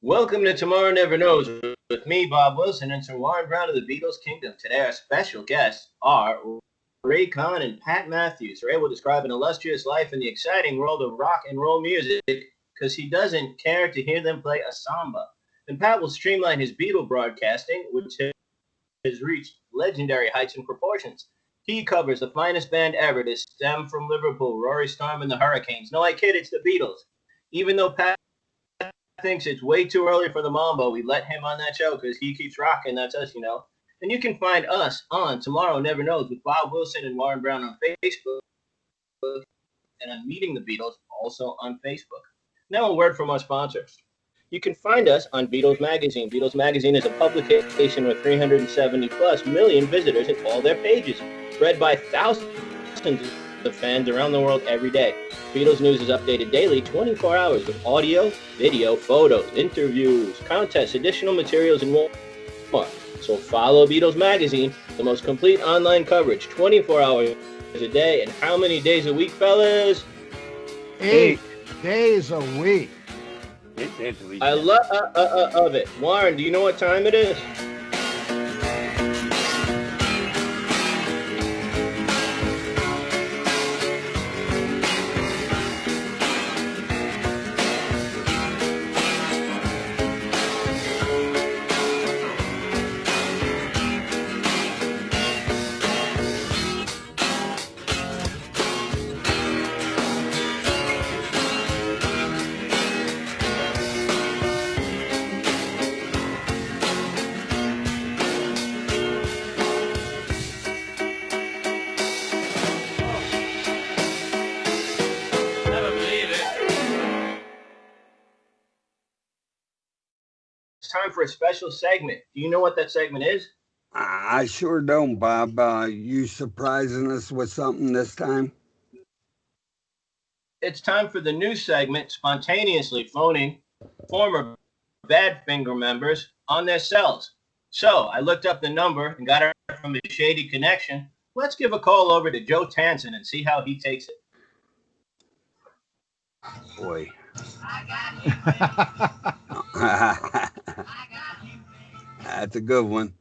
Welcome to Tomorrow Never Knows with me, Bob Wilson, and Sir Warren Brown of the Beatles Kingdom. Today, our special guests are Ray Conn and Pat Matthews. Ray will describe an illustrious life in the exciting world of rock and roll music because he doesn't care to hear them play a samba. And Pat will streamline his Beatle broadcasting, which has reached legendary heights and proportions. He covers the finest band ever to stem from Liverpool, Rory Storm and the Hurricanes. No, I kid, it's the Beatles. Even though Pat thinks it's way too early for the Mambo, we let him on that show because he keeps rocking. That's us, you know. And you can find us on Tomorrow Never Knows with Bob Wilson and Warren Brown on Facebook and on Meeting the Beatles also on Facebook. Now a word from our sponsors. You can find us on Beatles Magazine. Beatles Magazine is a publication with 370 plus million visitors at all their pages, read by thousands of fans around the world every day. Beatles news is updated daily, 24 hours with audio, video, photos, interviews, contests, additional materials, and more. So follow Beatles Magazine, the most complete online coverage, 24 hours a day. And how many days a week, fellas? 8 days a week. I love it. Warren, do you know what time it is? Time for a special segment. Do you know what that segment is? I sure don't, Bob. You surprising us with something this time? It's time for the new segment, spontaneously phoning former Badfinger members on their cells. So I looked up the number and got it from a shady connection. Let's give a call over to Joe Tansin and see how he takes it. Boy. That's a good one.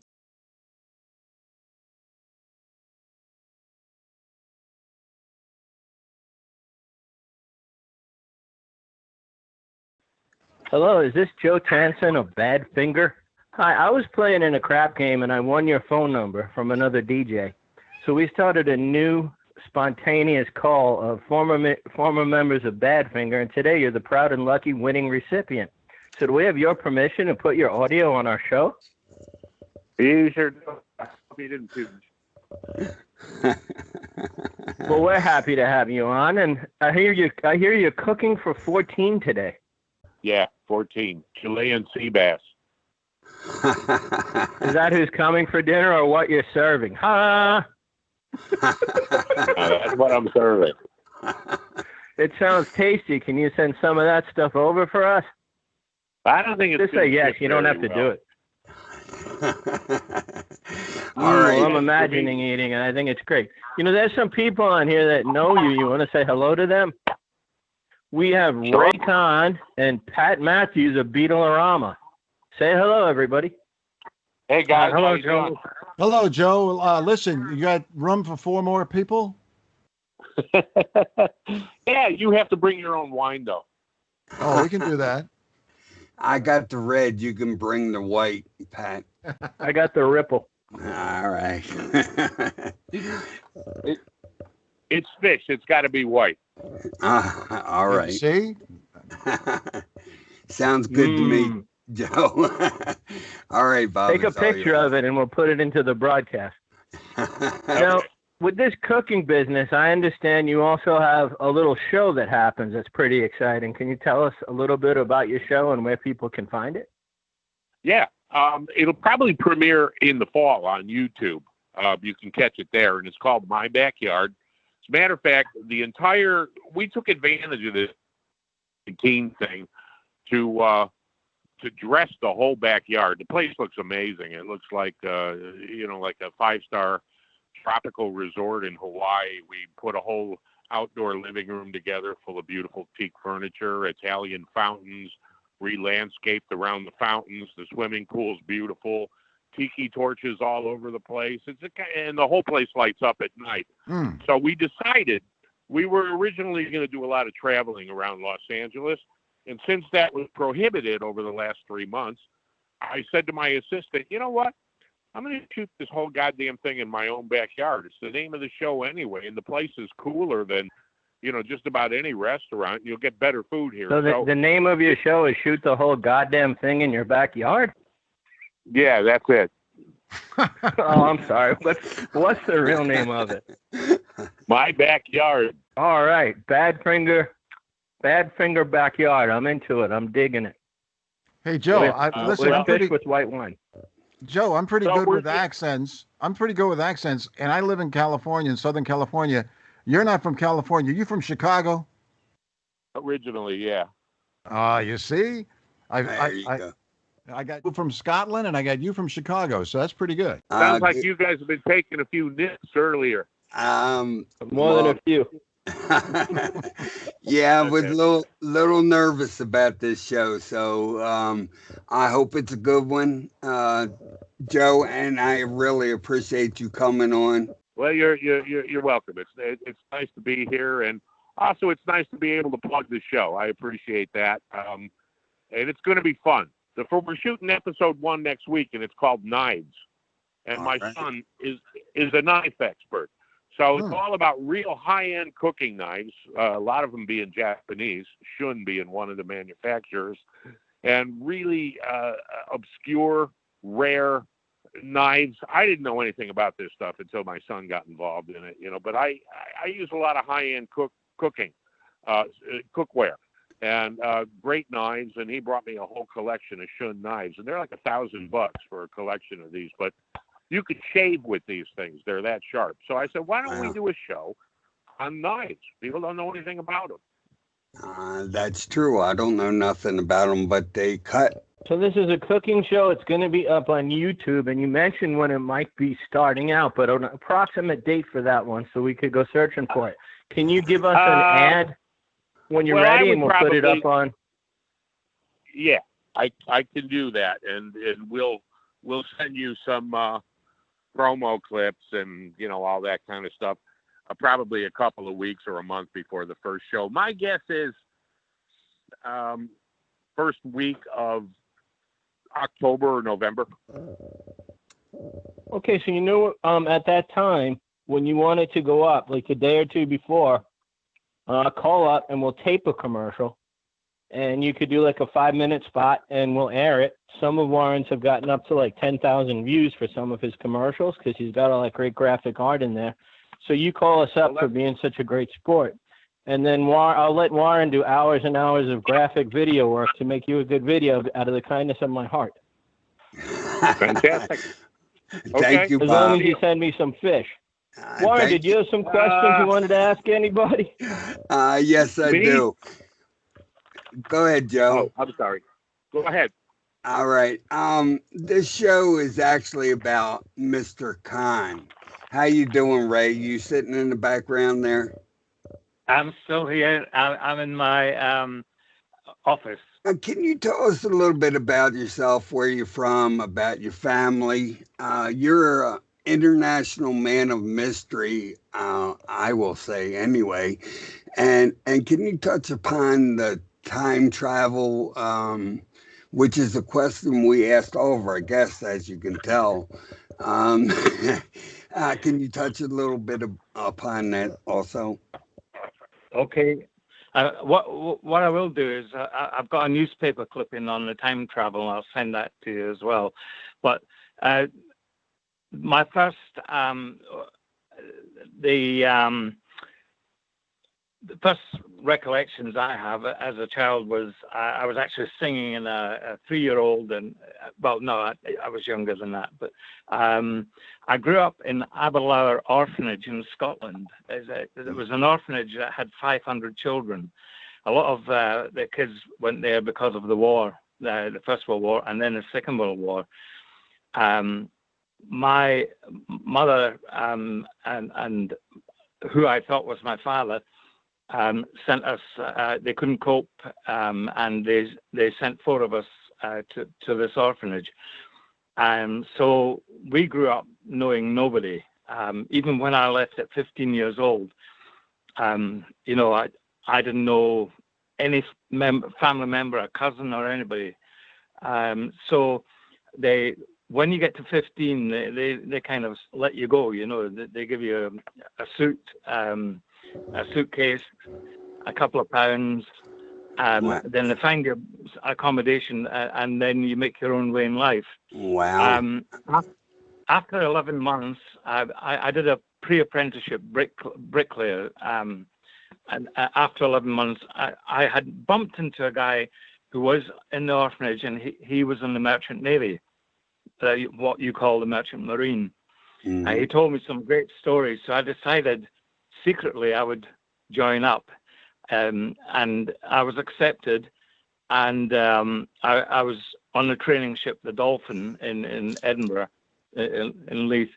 Hello, is this Joe Tansin of Badfinger? Hi, I was playing in a crap game and I won your phone number from another DJ. So we started a new spontaneous call of former members of Badfinger, and today you're the proud and lucky winning recipient. So do we have your permission to put your audio on our show? You sure do. I hope you didn't choose. Well, we're happy to have you on, and I hear you're cooking for 14 today. Yeah, 14. Chilean sea bass. Is that who's coming for dinner or what you're serving? Ha! That's what I'm serving. It sounds tasty. Can you send some of that stuff over for us? I don't think it's just say yes. You don't have to do it. All right. Well, I'm imagining eating, and I think it's great. You know, there's some people on here that know you. You want to say hello to them? We have Ray Conn and Pat Matthews of Beatlerama. Say hello, everybody. Hey, guys. Hello, Joe. Hello, Joe. Listen, you got room for 4 more people? Yeah, you have to bring your own wine, though. Oh, we can do that. I got the red. You can bring the white, Pat. I got the ripple. All right. It's fish. It's got to be white. All right. See? Sounds good to me, Joe. All right, Bob. Take a picture of it, and we'll put it into the broadcast. Now, with this cooking business, I understand you also have a little show that happens that's pretty exciting. Can you tell us a little bit about your show and where people can find it? Yeah. It'll probably premiere in the fall on YouTube. You can catch it there, and it's called My Backyard. As a matter of fact, we took advantage of this teen thing to dress the whole backyard. The place looks amazing. It looks like, like a 5-star tropical resort in Hawaii. We put a whole outdoor living room together full of beautiful teak furniture, Italian fountains, re-landscaped around the fountains. The swimming pool's beautiful. Tiki torches all over the place. And the whole place lights up at night. So we decided we were originally going to do a lot of traveling around Los Angeles. And since that was prohibited over the last 3 months, I said to my assistant, you know what? I'm going to shoot this whole goddamn thing in my own backyard. It's the name of the show anyway, and the place is cooler than, just about any restaurant. You'll get better food here. So the name of your show is Shoot the Whole Goddamn Thing in Your Backyard? Yeah, that's it. Oh, I'm sorry. What's the real name of it? My Backyard. All right. Badfinger Backyard. I'm into it. I'm digging it. Hey, Joe, listen, I'm fish with white wine. Joe, I'm pretty good with accents. I'm pretty good with accents, and I live in California, in Southern California. You're not from California. You from Chicago? Originally, yeah. You see? I got you from Scotland, and I got you from Chicago, so that's pretty good. Sounds like you guys have been taking a few nips earlier. More than a few. Yeah, I was a little nervous about this show, so I hope it's a good one, Joe. And I really appreciate you coming on. Well, you're welcome. It's nice to be here, and also it's nice to be able to plug the show. I appreciate that, and it's going to be fun. We're shooting episode 1 next week, and it's called Knives, and my son is a knife expert. So it's all about real high-end cooking knives, a lot of them being Japanese, Shun being one of the manufacturers, and really obscure, rare knives. I didn't know anything about this stuff until my son got involved in it, but I use a lot of high-end cookware and great knives, and he brought me a whole collection of Shun knives, and they're like $1,000 for a collection of these, but you could shave with these things. They're that sharp. So I said, why don't we do a show on knives? People don't know anything about them. That's true. I don't know nothing about them, but they cut. So this is a cooking show. It's going to be up on YouTube, and you mentioned when it might be starting out, but an approximate date for that one, so we could go searching for it. Can you give us an ad when you're ready, and we'll put it up on? Yeah, I can do that, and we'll send you some promo clips and all that kind of stuff probably a couple of weeks or a month before the first show. My guess is first week of October or November. Okay, so at that time when you want it to go up, like a day or two before, call up and we'll tape a commercial, and you could do like a 5-minute spot and we'll air it. Some of Warren's have gotten up to like 10,000 views for some of his commercials because he's got all that great graphic art in there. So you call us up for being such a great sport. And then I'll let Warren do hours and hours of graphic video work to make you a good video out of the kindness of my heart. Fantastic. Thank you, Bob. As long as you send me some fish. Warren, did you have some questions you wanted to ask anybody? Yes, I do. Go ahead, Joe. Oh, I'm sorry. Go ahead. All right. This show is actually about Mr. Conn. How you doing, Ray? You sitting in the background there? I'm still here. I'm in my office. Can you tell us a little bit about yourself, where you're from, about your family? You're an international man of mystery, I will say anyway. And can you touch upon the time travel, which is a question we asked all of our guests, as you can tell. Can you touch a little bit upon that also? Okay. What I will do is I've got a newspaper clipping on the time travel, and I'll send that to you as well. But my first, the first recollections I have as a child was I was actually singing in a 3-year-old, and well, no, I was younger than that. But I grew up in Aberlour Orphanage in Scotland. It was an orphanage that had 500 children. A lot of the kids went there because of the war, the First World War, and then the Second World War. My mother and who I thought was my father sent us. They couldn't cope, and they sent 4 of us to this orphanage. So we grew up knowing nobody. Even when I left at 15 years old, you know, I didn't know any family member, a cousin, or anybody. So when you get to 15, they kind of let you go. You know, they give you a suitcase, a couple of pounds. Then they find your accommodation, and then you make your own way in life. Wow. After 11 months, I did a pre-apprenticeship bricklayer. And after 11 months, I had bumped into a guy who was in the orphanage, and he was in the Merchant Navy, what you call the Merchant Marine. Mm-hmm. He told me some great stories, so I decided secretly I would join up. And I was accepted, and I was on the training ship, the Dolphin, in Edinburgh, in Leith.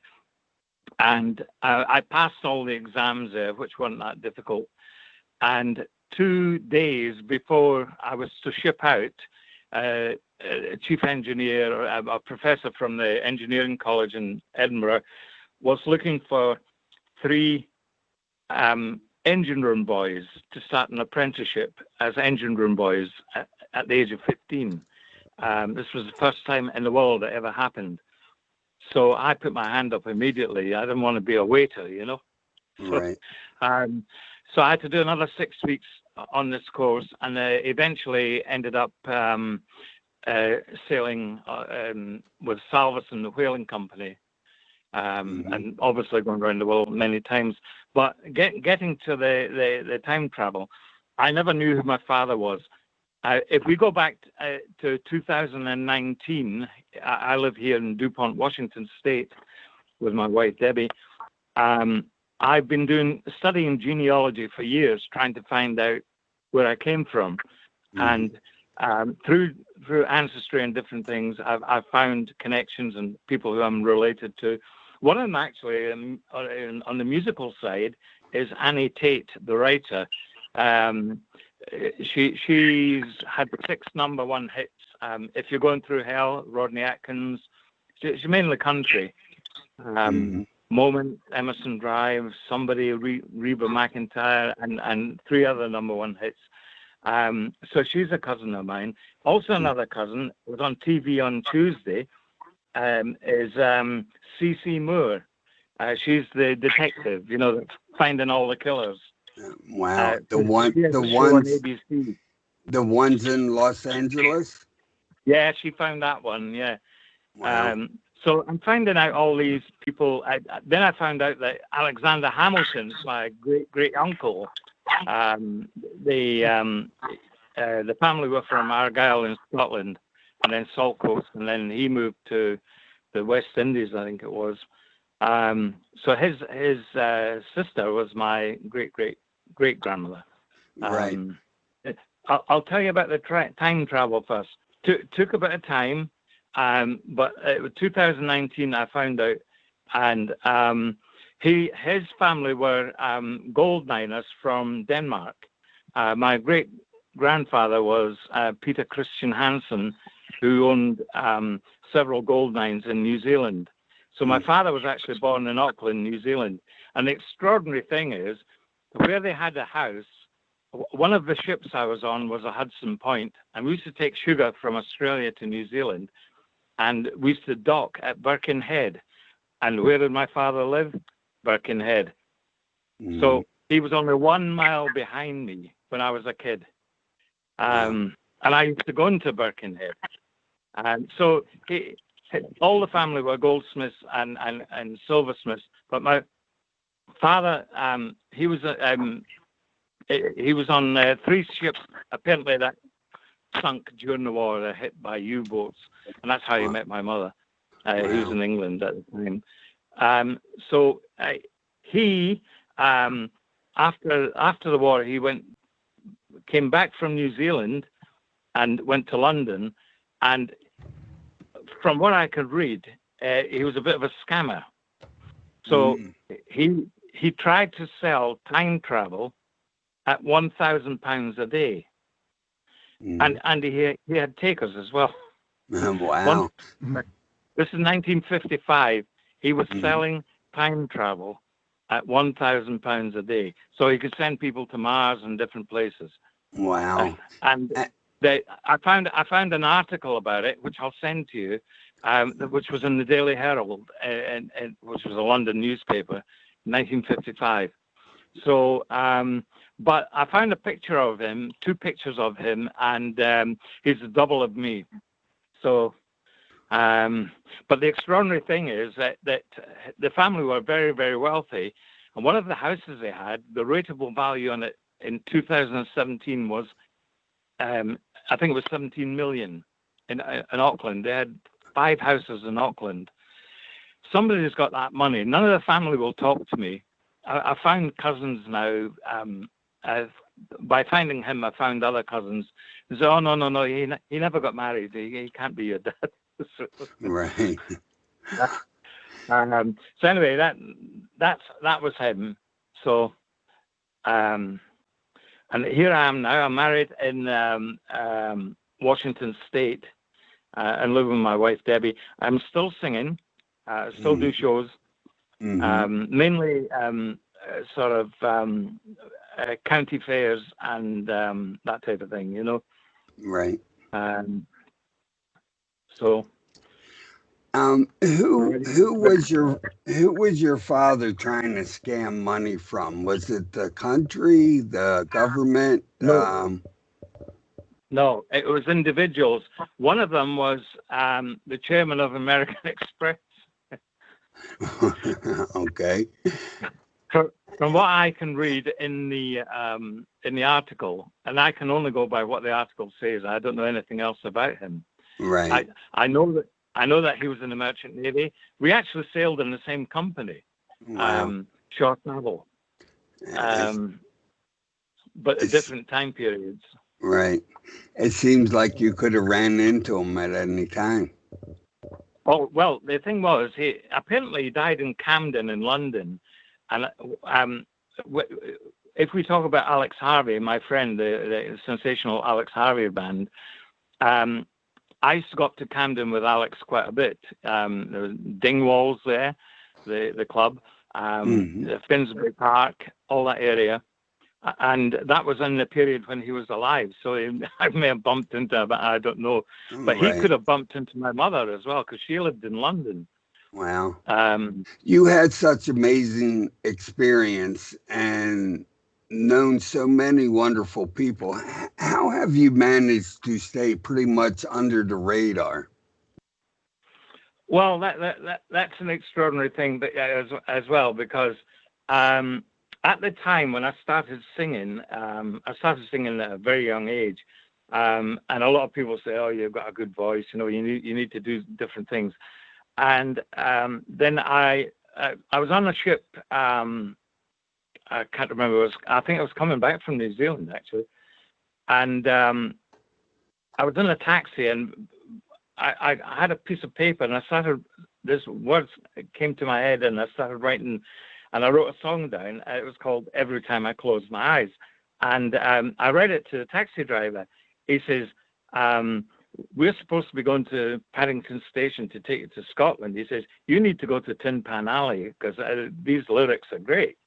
And I passed all the exams there, which weren't that difficult. And 2 days before I was to ship out, a chief engineer, a professor from the engineering college in Edinburgh, was looking for 3 engine room boys to start an apprenticeship as engine room boys at the age of 15. This was the first time in the world it ever happened. So I put my hand up immediately. I didn't want to be a waiter, you know. Right. So I had to do another 6 weeks on this course, and eventually ended up sailing with Salvesen, the whaling company, and obviously going around the world many times. But getting to the time travel, I never knew who my father was. If we go back to 2019, I live here in DuPont, Washington State, with my wife, Debbie. I've been studying genealogy for years, trying to find out where I came from. And through ancestry and different things, I've found connections and people who I'm related to. One of them, actually, on the musical side, is Annie Tate, the writer. She's had 6 #1 hits. If You're Going Through Hell, Rodney Atkins. She's mainly country. Moment, Emerson Drive, Somebody, Reba McEntire, and 3 other #1 hits. So she's a cousin of mine. Also another cousin, was on TV on Tuesday, is C.C. Moore. She's the detective, you know, finding all the killers. Wow. The ones in Los Angeles? Yeah, she found that one, yeah. Wow. So I'm finding out all these people. Then I found out that Alexander Hamilton's my great uncle. The family were from Argyll in Scotland, and then Salt Coast, and then he moved to the West Indies, I think it was. So his sister was my great grandmother. Right. I'll tell you about the time travel first. Took a bit of time, but 2019 I found out, and his family were gold miners from Denmark. My great grandfather was Peter Christian Hansen, who owned several gold mines in New Zealand. So my father was actually born in Auckland, New Zealand. And the extraordinary thing is, where they had a house, one of the ships I was on was a Hudson Point, and we used to take sugar from Australia to New Zealand, and we used to dock at Birkenhead. And where did my father live? Birkenhead. So he was only 1 mile behind me when I was a kid. And I used to go into Birkenhead. And so all the family were goldsmiths and silversmiths, but my father, he was on 3 ships, apparently, that sunk during the war. They're hit by U-boats, and that's how he met my mother. He was in England at the time. So he, after the war, he came back from New Zealand and went to London, and from what I could read, he was a bit of a scammer. So he tried to sell time travel at £1,000 a day. And he had takers as well. Wow. This is 1955. He was selling time travel at £1,000 a day, so he could send people to Mars and different places. Wow. I found an article about it, which I'll send to you, which was in the Daily Herald, and which was a London newspaper, 1955. So, but I found a picture of him, 2 pictures of him, and he's a double of me. So, but the extraordinary thing is that the family were very, very wealthy, and one of the houses they had, the rateable value on it in 2017 was, I think it was 17 million in Auckland. They had 5 houses in Auckland. Somebody's got that money. None of the family will talk to me. I found cousins now. By finding him, I found other cousins. They say, "Oh no, he never got married. He can't be your dad." Right. So anyway, that was him. So, and here I am now. I'm married in Washington State, and live with my wife Debbie. I'm still singing. Still do shows. Mainly sort of county fairs and that type of thing, you know. Right. So. Who was your father trying to scam money from? Was it the country, the government? No, it was individuals. One of them was the chairman of American Express. Okay. From what I can read in the article, and I can only go by what the article says. I don't know anything else about him. Right. I know that he was in the Merchant Navy. We actually sailed in the same company. Wow. Short travel. But at different time periods. Right. It seems like you could have ran into him at any time. Oh, well, the thing was, he apparently died in Camden in London. And if we talk about Alex Harvey, my friend, the sensational Alex Harvey band, I used to go up to Camden with Alex quite a bit. There was Dingwalls there, the club, Finsbury Park, all that area. And that was in the period when he was alive. So I may have bumped into him, I don't know. But he could have bumped into my mother as well, because she lived in London. Wow. You had such amazing experience and known so many wonderful people. How have you managed to stay pretty much under the radar? Well, that's an extraordinary thing as well, because at the time when I started singing at a very young age, and a lot of people say, "Oh, you've got a good voice. You know, you need to do different things." And then I was on a ship. I can't remember. I think I was coming back from New Zealand actually, and I was in a taxi, and I had a piece of paper, and I started. This words came to my head, and I started writing, and I wrote a song down. It was called "Every Time I Close My Eyes," and I read it to the taxi driver. He says, "We're supposed to be going to Paddington Station to take you to Scotland." He says, "You need to go to Tin Pan Alley because these lyrics are great."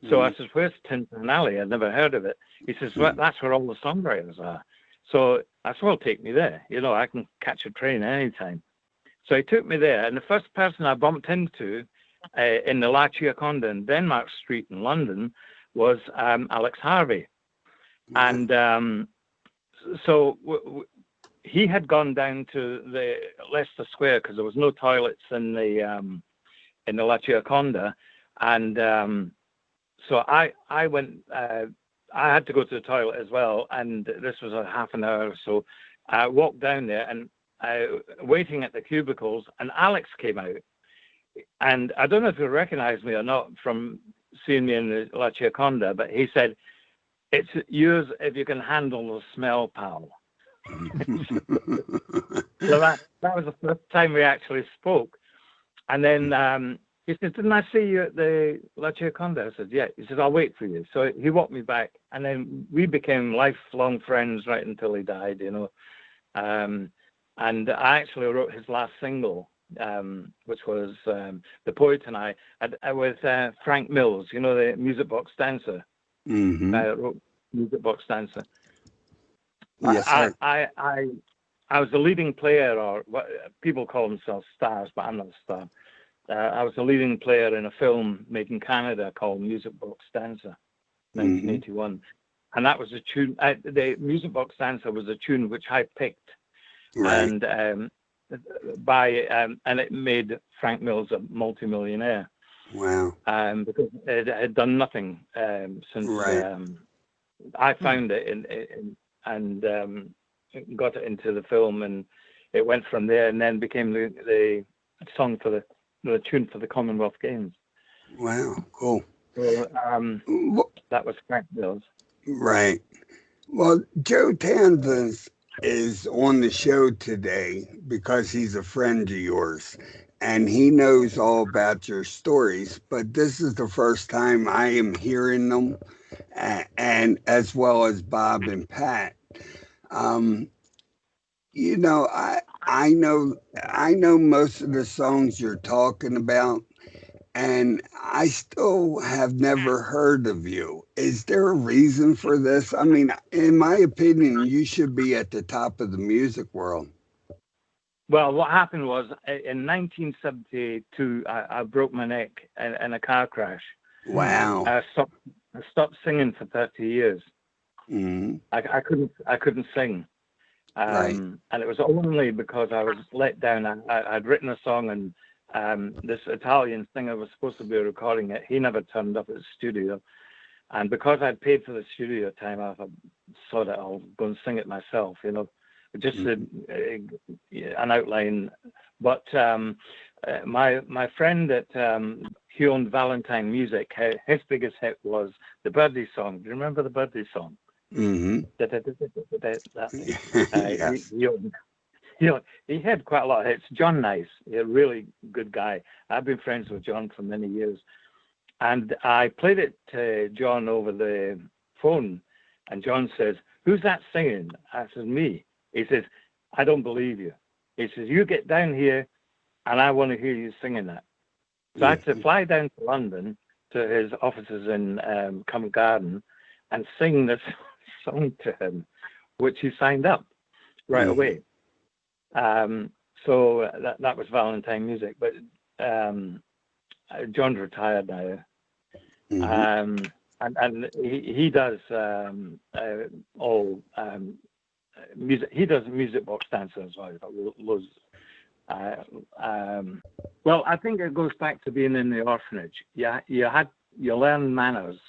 So I says, "Where's Tin Pan Alley? I've never heard of it." He says, "Well, that's where all the songwriters are." So I said, "Well, take me there. You know, I can catch a train anytime." So he took me there, and the first person I bumped into in the La Gioconda in Denmark Street in London was Alex Harvey. And so he had gone down to the Leicester Square because there was no toilets in the La Gioconda, and so I went. I had to go to the toilet as well, and this was a half an hour or so. I walked down there and waiting at the cubicles, and Alex came out. And I don't know if you recognize me or not from seeing me in the La Gioconda, but he said, "It's yours if you can handle the smell, pal." So that was the first time we actually spoke. And then He said, didn't I see you at the La Gioconda? I said, yeah. He said, I'll wait for you. So he walked me back, and then we became lifelong friends right until he died, you know. And I actually wrote his last single, which was The Poet and I with Frank Mills, you know, the music box dancer. Mm-hmm. I wrote Music Box Dancer. Yes, sir. I was the leading player, or what people call themselves stars, but I'm not a star. I was the leading player in a film made in Canada called Music Box Dancer, 1981. And that was a tune, the Music Box Dancer was a tune which I picked. Right. And and it made Frank Mills a multimillionaire. Wow. Because it had done nothing since I found it and got it into the film, and it went from there, and then became the song for the tune for the Commonwealth Games. Wow, cool. So that was Frank Mills. Right. Well, Joe Tansin is on the show today because he's a friend of yours, and he knows all about your stories, but this is the first time I am hearing them, and as well as Bob and Pat. You know, I know most of the songs you're talking about, and I still have never heard of you. Is there a reason for this? I mean, in my opinion, you should be at the top of the music world. Well, what happened was in 1972, I broke my neck in a car crash. Wow. I stopped singing for 30 years. Mm-hmm. I couldn't sing. Right. And it was only because I was let down. I'd written a song, and this Italian singer was supposed to be recording it. He never turned up at the studio. And because I'd paid for the studio time, I thought that I'll go and sing it myself, you know, just an outline. But my friend he owned Valentine Music. His biggest hit was the Birdie song. Do you remember the Birdie song? Mm-hmm. Yes. He had quite a lot of hits. John Nice, a really good guy. I've been friends with John for many years. And I played it to John over the phone, and John says, "Who's that singing?" I said, "Me." He says, "I don't believe you." He says, "You get down here, and I want to hear you singing that." So I had to fly down to London to his offices in Covent Garden and sing this song to him, which he signed up right away. So that was Valentine Music, but John's retired now. And he does all music. He does Music Box Dancer as well. Well, I think it goes back to being in the orphanage. You learn manners.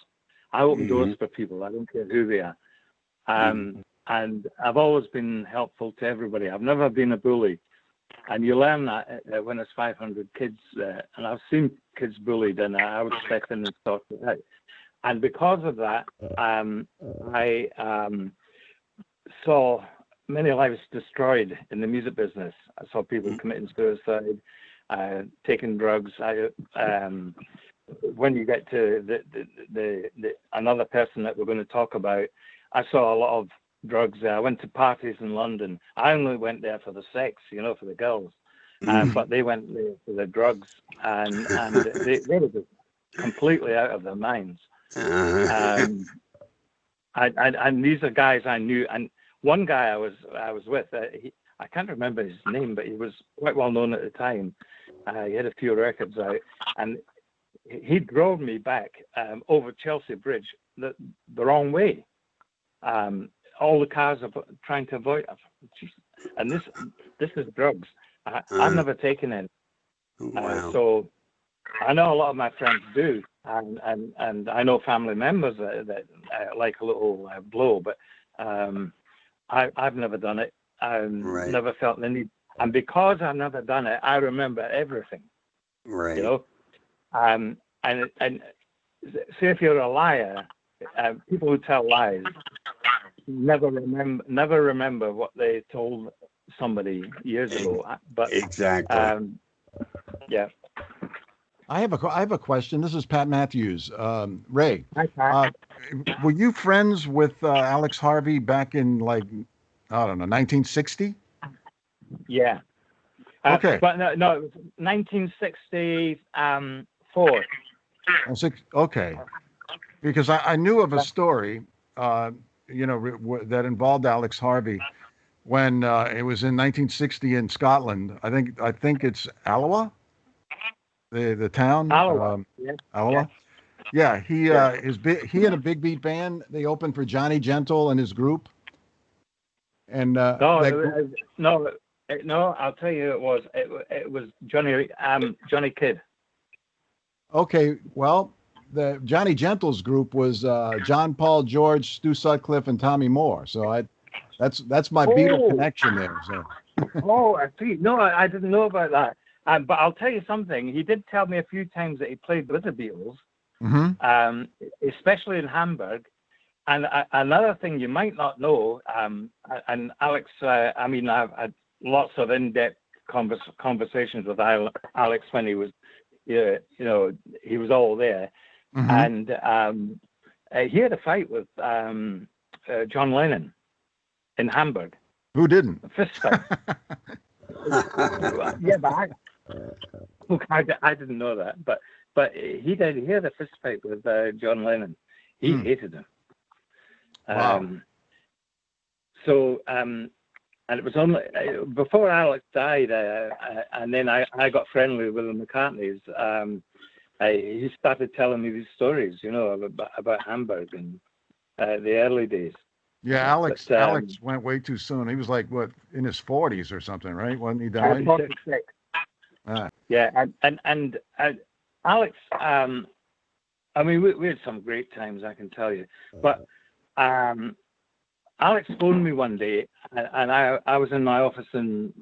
I open doors for people. I don't care who they are. And I've always been helpful to everybody. I've never been a bully. And you learn that when there's 500 kids there. And I've seen kids bullied, and I would step in and sort it out. And because of that, I saw many lives destroyed in the music business. I saw people committing suicide, taking drugs. When you get to the another person that we're going to talk about, I saw a lot of drugs there. I went to parties in London. I only went there for the sex, you know, for the girls. But they went there for the drugs, and they were just completely out of their minds. And these are guys I knew. And one guy I was with, I can't remember his name, but he was quite well known at the time. He had a few records out, and he drove me back over Chelsea Bridge the wrong way. All the cars are trying to avoid us. And this is drugs. I've never taken any. So I know a lot of my friends do, and I know family members that like a little blow, but I've never done it. I've never felt the need. And because I've never done it, I remember everything. Right. You know? And say if you're a liar, people who tell lies never remember what they told somebody years ago. But exactly. Yeah. I have a question. This is Pat Matthews. Ray, Hi, Pat. were you friends with Alex Harvey back in like, I don't know, 1960? Yeah. Okay. But no, it was 1964. Okay. Because I knew of a story, that involved Alex Harvey when it was in 1960 in Scotland. I think it's Alloa, the town. Alloa. Alloa. Yeah, he and a big beat band. They opened for Johnny Gentle and his group. And no, I'll tell you, it was Johnny Kidd. Okay, well, the Johnny Gentle's group was John Paul, George, Stu Sutcliffe, and Tommy Moore. So that's my Beatle connection there. So. Oh, I see. No, I didn't know about that. But I'll tell you something. He did tell me a few times that he played with the Beatles, especially in Hamburg. And another thing you might not know, and Alex, I've had lots of in-depth conversations with Alex when he was, he was all there. And he had a fight with John Lennon in Hamburg. Who didn't? A fist fight. Yeah, but I didn't know that. But he did. He had a fist fight with John Lennon. He hated him. Wow. And it was only before Alex died, and then I got friendly with the McCartneys. He started telling me these stories, about Hamburg and the early days. Yeah, Alex went way too soon. He was like, what, in his 40s or something, right? Wasn't he dying? 46. Yeah, and Alex, we had some great times, I can tell you. But Alex phoned me one day, and I was in my office in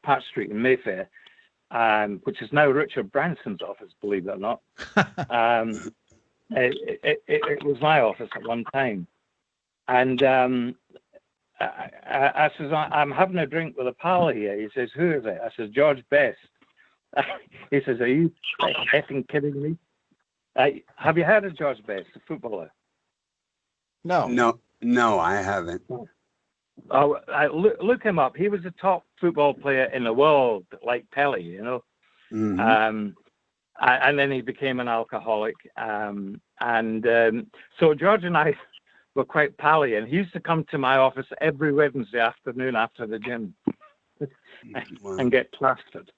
Park Street in Mayfair, which is now Richard Branson's office, believe it or not. It was my office at one time. And I says, I'm having a drink with a pal here. He says, who is it? I says, George Best. He says, are you effing kidding me? Have you heard of George Best, the footballer? No, I haven't. Oh, look him up. He was a top football player in the world, like Pelé, And then he became an alcoholic. So George and I were quite pally, and he used to come to my office every Wednesday afternoon after the gym and get plastered.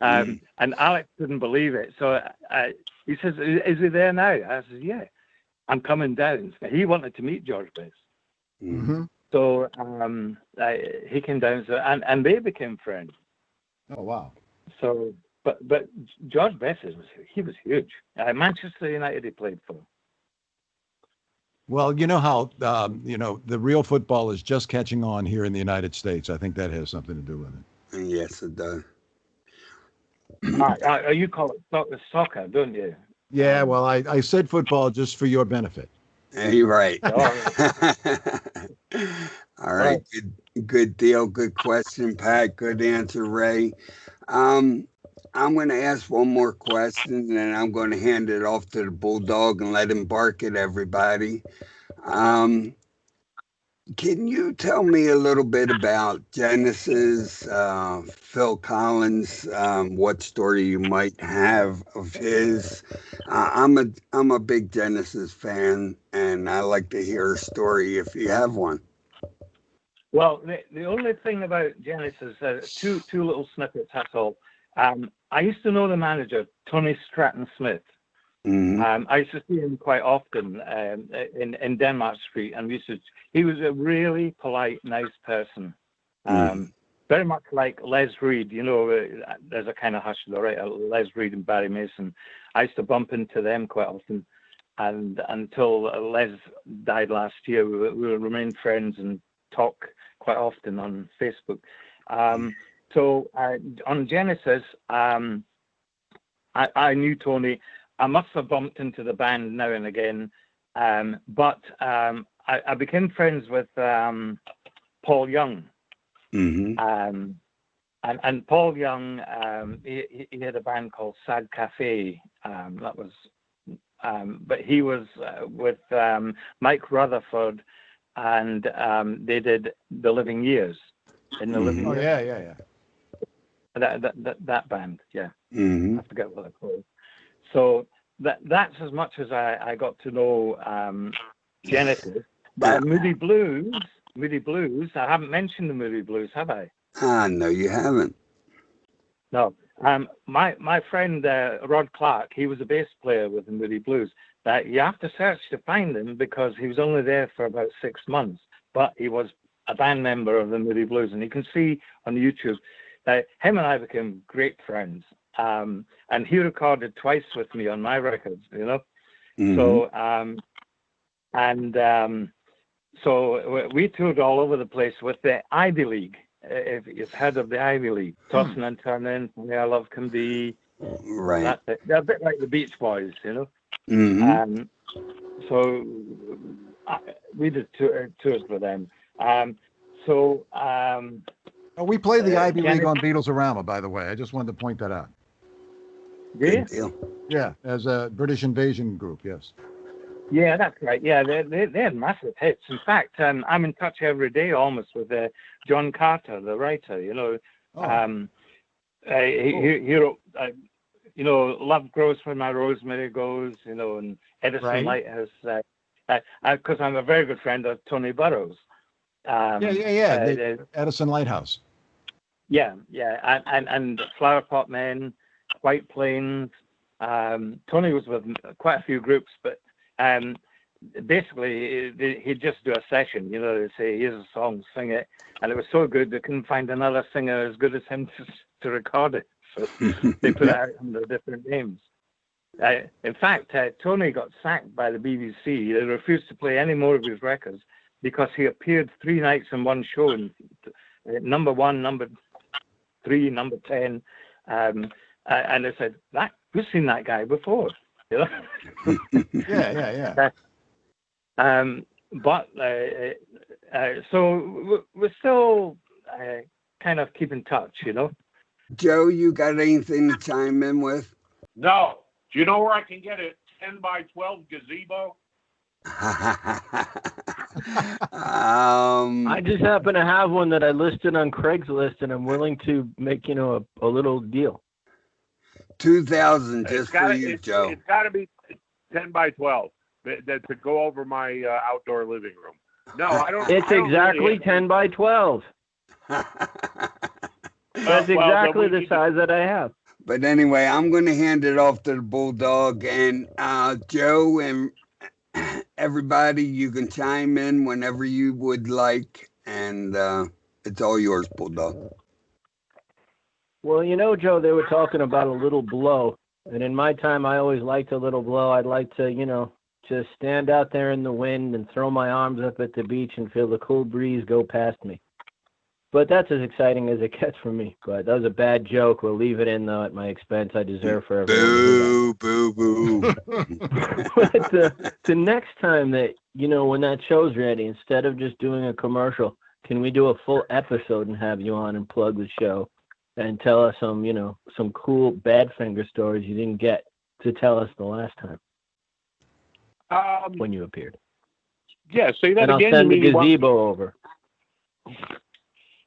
And Alex didn't believe it. So he says, is he there now? I said, yeah, I'm coming down. He wanted to meet George Best. So he came down, and they became friends. Oh, wow. So, but George Best he was huge. Manchester United he played for. Well, you know how the real football is just catching on here in the United States. I think that has something to do with it. Yes, it does. You call it soccer, don't you? Yeah, well, I said football just for your benefit. You're right. All right. Good deal. Good question, Pat. Good answer, Ray. I'm going to ask one more question, and then I'm going to hand it off to the bulldog and let him bark at everybody. Can you tell me a little bit about Genesis, Phil Collins, what story you might have of his? I'm a big Genesis fan, and I like to hear a story if you have one. Well, the only thing about Genesis, two little snippets, that's all. I used to know the manager, Tony Stratton-Smith. I used to see him quite often in Denmark Street, and he was a really polite, nice person. Very much like Les Reed, there's a kind of hush to the right, Les Reed and Barry Mason. I used to bump into them quite often, and until Les died last year, we remained friends and talk quite often on Facebook. So on Genesis, I knew Tony. I must have bumped into the band now and again, but I became friends with Paul Young. And And Paul Young, he had a band called Sad Cafe. But he was with Mike Rutherford, and they did The Living Years. In the Living Years. Yeah. That band, yeah. Mm-hmm. I forget what they're called. So that's as much as I got to know Genesis. But Moody Blues, I haven't mentioned the Moody Blues, have I? No, you haven't. No. My friend Rod Clark, he was a bass player with the Moody Blues. You have to search to find him because he was only there for about 6 months, but he was a band member of the Moody Blues, and you can see on YouTube that him and I became great friends. And he recorded twice with me on my records, you know. Mm-hmm. So we toured all over the place with the Ivy League. If you've heard of the Ivy League, Tossing and Turning, Where Love Can Be, Right. That's it. They're a bit like the Beach Boys, you know. Mm-hmm. So we did tours with them. We play the Ivy League on Beatles-orama, by the way. I just wanted to point that out. Good deal. Yeah, as a British Invasion group, yes. Yeah, that's right. Yeah, they had massive hits. In fact, I'm in touch every day almost with John Carter, the writer. You know, he wrote, you know, Love Grows Where My Rosemary Goes. You know, and Edison Lighthouse. Because I'm a very good friend of Tony Burrows. Edison Lighthouse. Yeah, and Flower Pot Men, White Plains. Tony was with quite a few groups, but basically he'd just do a session, you know, they'd say, here's a song, sing it. And it was so good, they couldn't find another singer as good as him to record it. So they put it out under different names. In fact, Tony got sacked by the BBC. They refused to play any more of his records because he appeared 3 nights in one show, and number 1, number 3, number 10. And they said, we've seen that guy before. You know? Yeah. So we're still kind of keep in touch, you know. Joe, you got anything to chime in with? No. Do you know where I can get a 10 by 12 gazebo? I just happen to have one that I listed on Craigslist, and I'm willing to make, you know, a little deal. 2,000 just for you, Joe. It's got to be 10 by 12 that to go over my outdoor living room. No, I don't. It's exactly 10 by 12. That's exactly the size that I have. But anyway, I'm going to hand it off to the Bulldog, and Joe and everybody, you can chime in whenever you would like, and it's all yours, Bulldog. Well, you know, Joe, they were talking about a little blow. And in my time, I always liked a little blow. I'd like to, you know, just stand out there in the wind and throw my arms up at the beach and feel the cool breeze go past me. But that's as exciting as it gets for me. But that was a bad joke. We'll leave it in, though, at my expense. I deserve for everyone. Boo. But the next time that, you know, when that show's ready, instead of just doing a commercial, can we do a full episode and have you on and plug the show? And tell us some, you know, some cool Badfinger stories you didn't get to tell us the last time when you appeared. Yeah, say that and again. I'll send the gazebo over.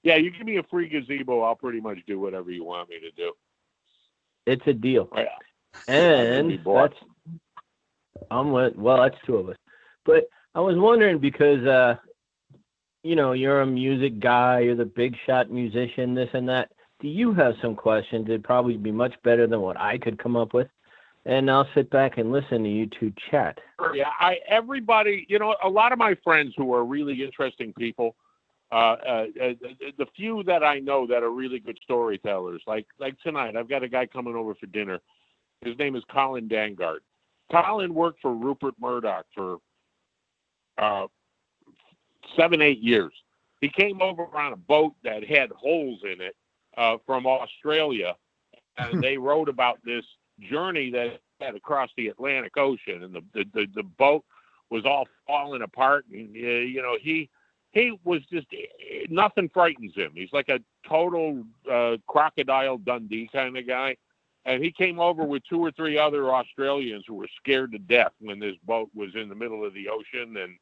Yeah, you give me a free gazebo, I'll pretty much do whatever you want me to do. It's a deal. Yeah. And that's 2 of us. But I was wondering because, you know, you're a music guy, you're the big shot musician, this and that. Do you have some questions? It'd probably be much better than what I could come up with. And I'll sit back and listen to you two chat. Yeah, everybody, you know, a lot of my friends who are really interesting people, the few that I know that are really good storytellers, like tonight, I've got a guy coming over for dinner. His name is Colin Dangard. Colin worked for Rupert Murdoch for 7-8 years. He came over on a boat that had holes in it. From Australia, and they wrote about this journey that had across the Atlantic Ocean, and the boat was all falling apart, and you know, he he was just, nothing frightens him. He's like a total crocodile Dundee kind of guy. And he came over with 2 or 3 other Australians who were scared to death when this boat was in the middle of the ocean.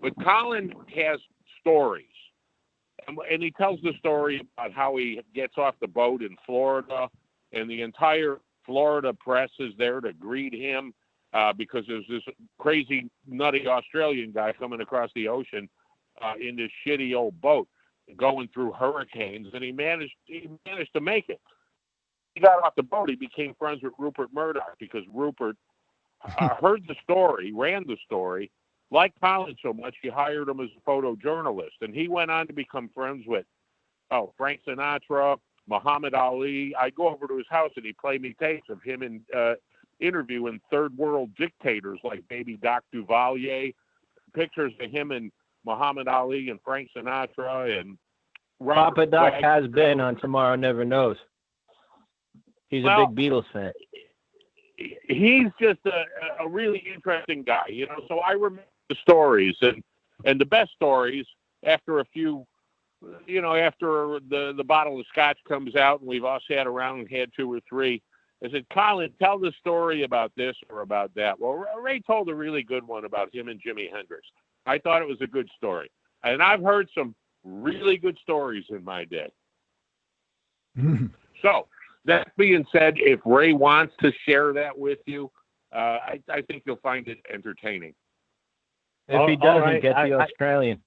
But Colin has stories. And he tells the story about how he gets off the boat in Florida, and the entire Florida press is there to greet him because there's this crazy, nutty Australian guy coming across the ocean in this shitty old boat going through hurricanes, and he managed to make it. He got off the boat. He became friends with Rupert Murdoch because Rupert heard the story, ran the story, liked Colin so much he hired him as a photojournalist, and he went on to become friends with Frank Sinatra, Muhammad Ali. I go over to his house and he played me tapes of him interviewing third world dictators like baby Doc Duvalier, pictures of him and Muhammad Ali and Frank Sinatra and Papa Doc has been on Tomorrow Never Knows. He's a big Beatles fan. He's just a really interesting guy, So I remember the stories and the best stories after a few, after the bottle of scotch comes out and we've all sat around and had 2 or 3. I said, Colin, tell the story about this or about that. Well, Ray told a really good one about him and Jimi Hendrix. I thought it was a good story. And I've heard some really good stories in my day. So, that being said, if Ray wants to share that with you, I think you'll find it entertaining. If he doesn't, get the Australian.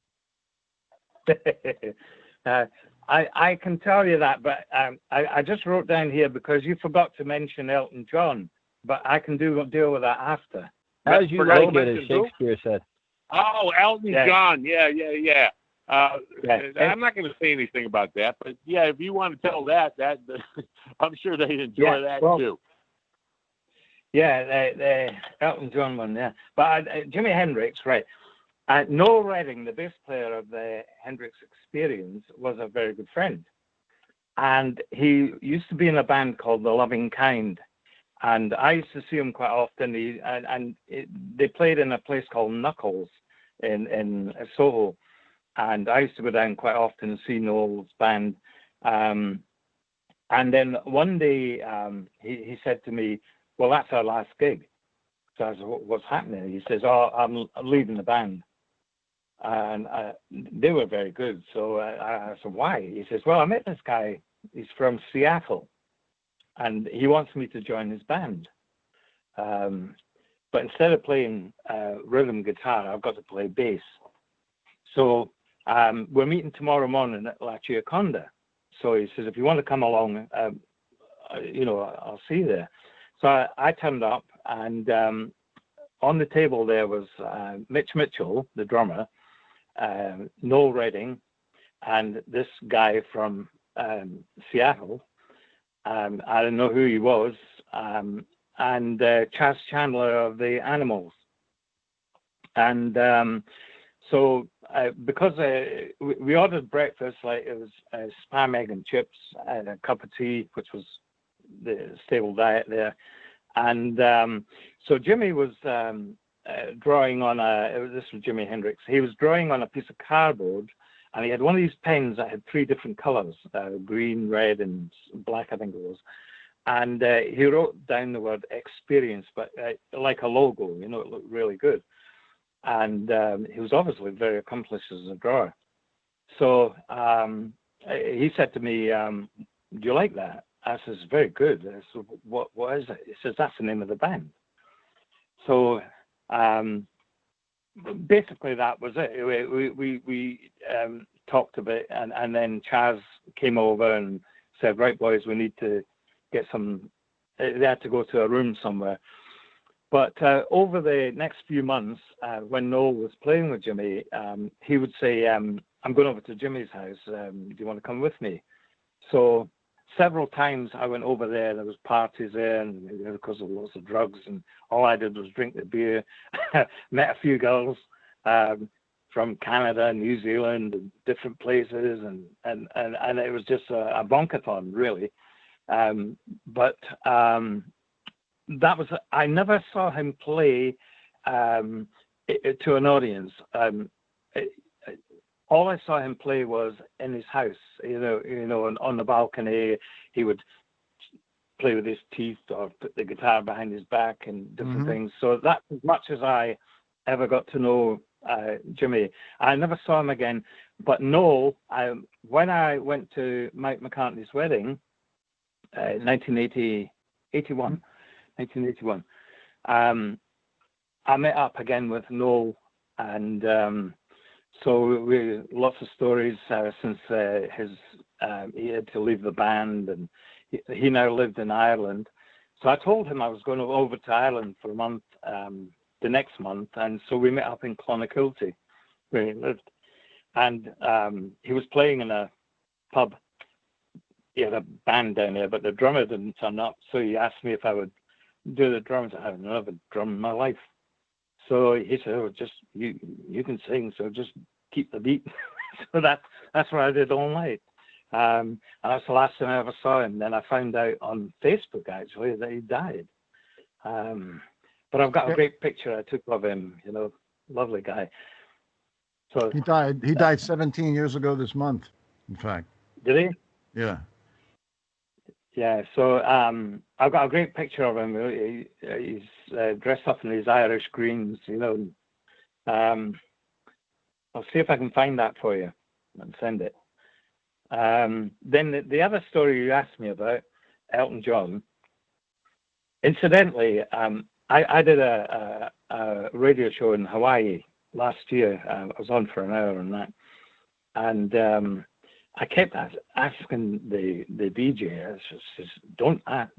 I can tell you that, but I just wrote down here because you forgot to mention Elton John, but I can deal with that after. As you like it, as Shakespeare said. Oh, Elton John. Yeah. I'm not going to say anything about that, but yeah, if you want to tell that I'm sure they'd enjoy that too. Yeah, the Elton John one, yeah. But Jimi Hendrix, right? Noel Redding, the bass player of the Hendrix Experience, was a very good friend, and he used to be in a band called The Loving Kind, and I used to see him quite often. They played in a place called Knuckles in Soho. And I used to go down quite often and see Noel's band. And then one day he said to me, well, that's our last gig. So I said, what's happening? He says, I'm leaving the band. And they were very good. So I said, why? He says, well, I met this guy. He's from Seattle. And he wants me to join his band. But instead of playing rhythm guitar, I've got to play bass. So we're meeting tomorrow morning at La Gioconda. So he says, if you want to come along, I'll see you there. So I turned up, and on the table there was Mitch Mitchell, the drummer, Noel Redding, and this guy from Seattle. I didn't know who he was, and Chas Chandler of the Animals. And so because we ordered breakfast, like it was spam, egg, and chips, and a cup of tea, which was the stable diet there. And so Jimmy was drawing on this was Jimi Hendrix. He was drawing on a piece of cardboard, and he had one of these pens that had 3 different colors, green, red, and black, I think it was. And he wrote down the word experience, but like a logo, it looked really good. And he was obviously very accomplished as a drawer. So he said to me, do you like that? I says, very good. I said, what is it? He says, that's the name of the band. So basically that was it. We talked a bit, and then Chaz came over and said, right, boys, we need to get some, they had to go to a room somewhere. But over the next few months, when Noel was playing with Jimmy, he would say, I'm going over to Jimmy's house. Do you want to come with me? So several times I went over there. There was parties there, and because of lots of drugs, and all I did was drink the beer. Met a few girls from Canada, New Zealand, and different places, and it was just a bonkathon, really. But that was, I never saw him play to an audience. all I saw him play was in his house, on the balcony. He would play with his teeth or put the guitar behind his back and different things. So that's as much as I ever got to know Jimi. I never saw him again. But no, when I went to Mike McCartney's wedding, 1981, I met up again with Noel, and so we lots of stories since he had to leave the band, and he now lived in Ireland. So I told him I was going over to Ireland for a month, the next month, and so we met up in Clonakilty, where he lived, and he was playing in a pub. He had a band down there, but the drummer didn't turn up, so he asked me if I would do the drums. I've never drummed in my life. So he said, "Oh, just you can sing, so just keep the beat." So that's what I did all night. And that's the last time I ever saw him. Then I found out on Facebook actually that he died. But I've got a great picture I took of him. Lovely guy. So he died 17 years ago this month. In fact. Did he? Yeah. Yeah, so I've got a great picture of him. He's dressed up in his Irish greens, I'll see if I can find that for you and send it. Then the other story you asked me about, Elton John. Incidentally, I did a radio show in Hawaii last year. I was on for an hour on that. And I kept asking the DJ, I says, don't ask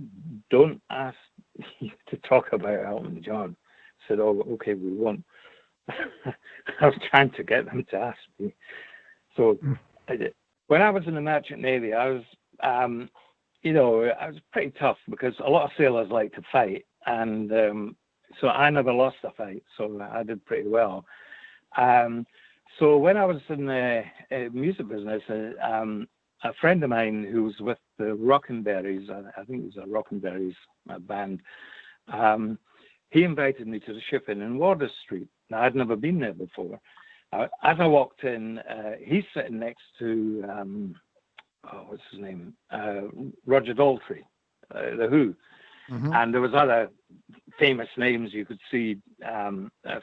you to talk about Elton John. I said, oh, okay, we won't. I was trying to get them to ask me. So I did. When I was in the Merchant Navy, I was, I was pretty tough because a lot of sailors like to fight. And so I never lost a fight. So I did pretty well. So when I was in the music business, a friend of mine who was with the Rockenberries, I think it was a Rockenberries band, he invited me to the Ship Inn in Wardour Street. Now, I'd never been there before. As I walked in, he's sitting next to, what's his name? Roger Daltrey, The Who. And there was other famous names you could see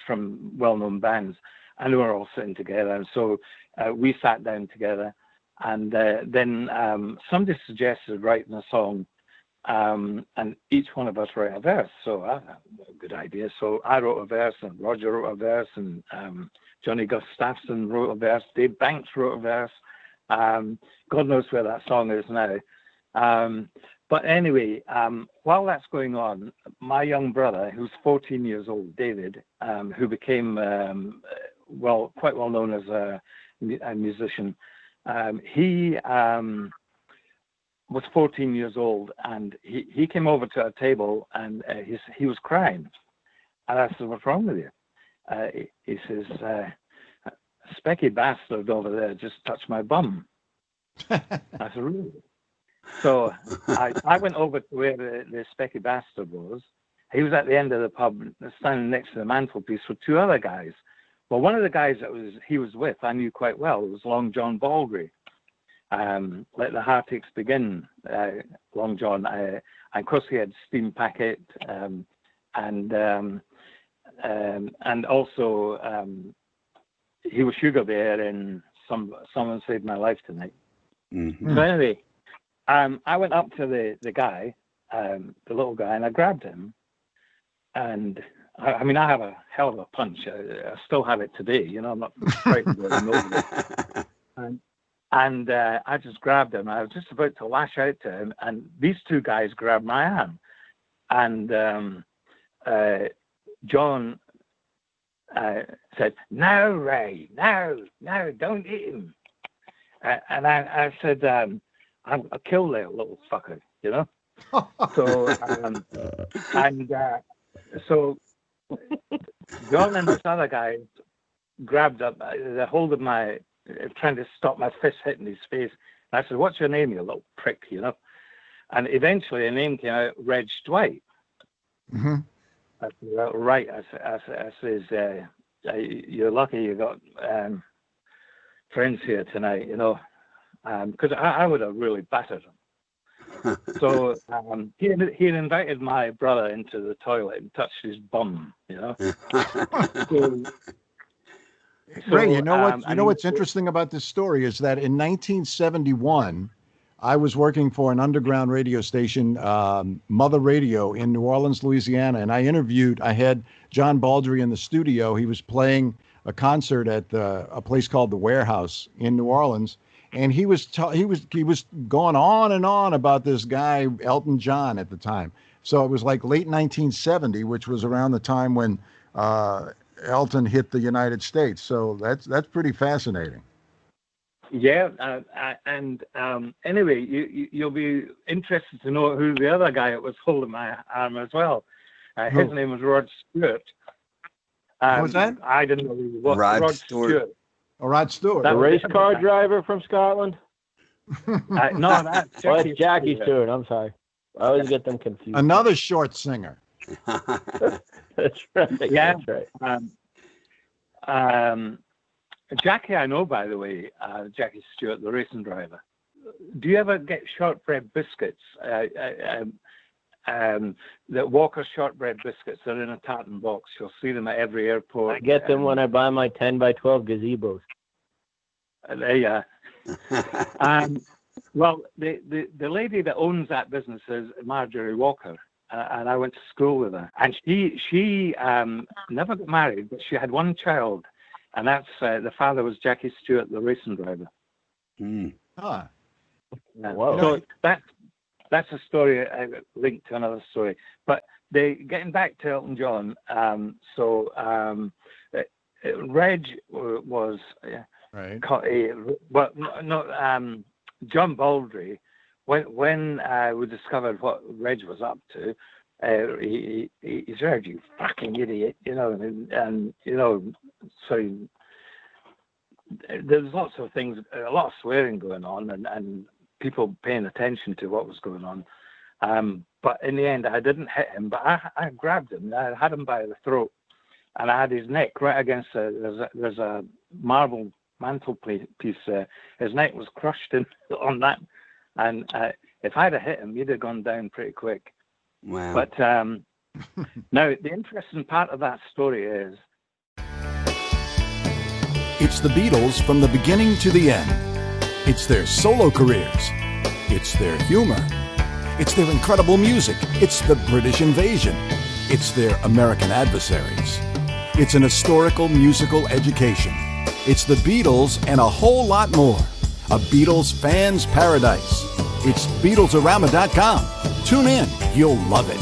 from well-known bands. And we were all sitting together. And so we sat down together. And then somebody suggested writing a song, and each one of us write a verse. So a good idea. So I wrote a verse, and Roger wrote a verse, and Johnny Gustafson wrote a verse. Dave Banks wrote a verse. God knows where that song is now. But anyway, while that's going on, my young brother, who's 14 years old, David, who became quite well known as a musician, he was 14 years old, and he came over to our table, and he was crying. And I said, "What's wrong with you?" He says, "Specky bastard over there just touched my bum." I said, "Really?" So I went over to where the Specky bastard was. He was at the end of the pub, standing next to the mantelpiece with two other guys. Well, one of the guys he was with, I knew quite well. It was Long John Baldry. Let the Heartaches Begin, Long John. And of course, he had Steam Packet, and also he was Sugar Bear in Someone Saved My Life Tonight. Mm-hmm. So anyway, I went up to the guy, the little guy, and I grabbed him. And I mean, I have a hell of a punch. I still have it today. I'm not frightened of nobody. And I just grabbed him. I was just about to lash out to him, and these two guys grabbed my arm. And John said, "No, Ray, no, don't hit him." And I said, "I'll kill that little fucker," So, John and this other guy grabbed up the hold of my, trying to stop my fist hitting his face. And I said, "What's your name, you little prick?" And eventually a name came out, Reg Dwight. Mm-hmm. I said, "Well, right." I says, "You're lucky you got friends here tonight, because I would have really battered him. So he had invited my brother into the toilet and touched his bum, Ray, you know what's interesting about this story is that in 1971, I was working for an underground radio station, Mother Radio in New Orleans, Louisiana, and I had John Baldry in the studio. He was playing a concert at a place called the Warehouse in New Orleans, and he was going on and on about this guy Elton John at the time. So it was like late 1970, which was around the time when Elton hit the United States. So that's pretty fascinating. Yeah, and anyway, you'll be interested to know who the other guy that was holding my arm as well. His name was Rod Stewart. What was that? I didn't know who he was. Rod Stewart. Oh, Rod Stewart. The race car driver from Scotland? No, that's Jackie, Jackie Stewart. I'm sorry. I always get them confused. Another short singer. That's right. Yeah. That's right. Jackie, I know, by the way, Jackie Stewart, the racing driver. Do you ever get shortbread biscuits? The Walker shortbread biscuits are in a tartan box. You'll see them at every airport. I get them when I buy my 10 by 12 gazebos. There you are. Well, the lady that owns that business is Marjorie Walker, and I went to school with her. And she never got married, but she had one child, and that's the father was Jackie Stewart, the racing driver. Mm. Ah. Yeah. Wow. So that's a story linked to another story. But getting back to Elton John, Reg was Right. John Baldry. When we discovered what Reg was up to, he said, "You fucking idiot," and so there's lots of things, a lot of swearing going on, and people paying attention to what was going on. But in the end, I didn't hit him, but I grabbed him. I had him by the throat, and I had his neck right against there's a marble mantelpiece there. His neck was crushed in on that, and if I'd have hit him, he'd have gone down pretty quick. Wow. But now the interesting part of that story is it's the Beatles from the beginning to the end. It's their solo careers. It's their humor. It's their incredible music. It's the British invasion. It's their American adversaries. It's an historical musical education. It's the Beatles and a whole lot more. A Beatles fan's paradise. It's BeatlesArama.com. Tune in. You'll love it.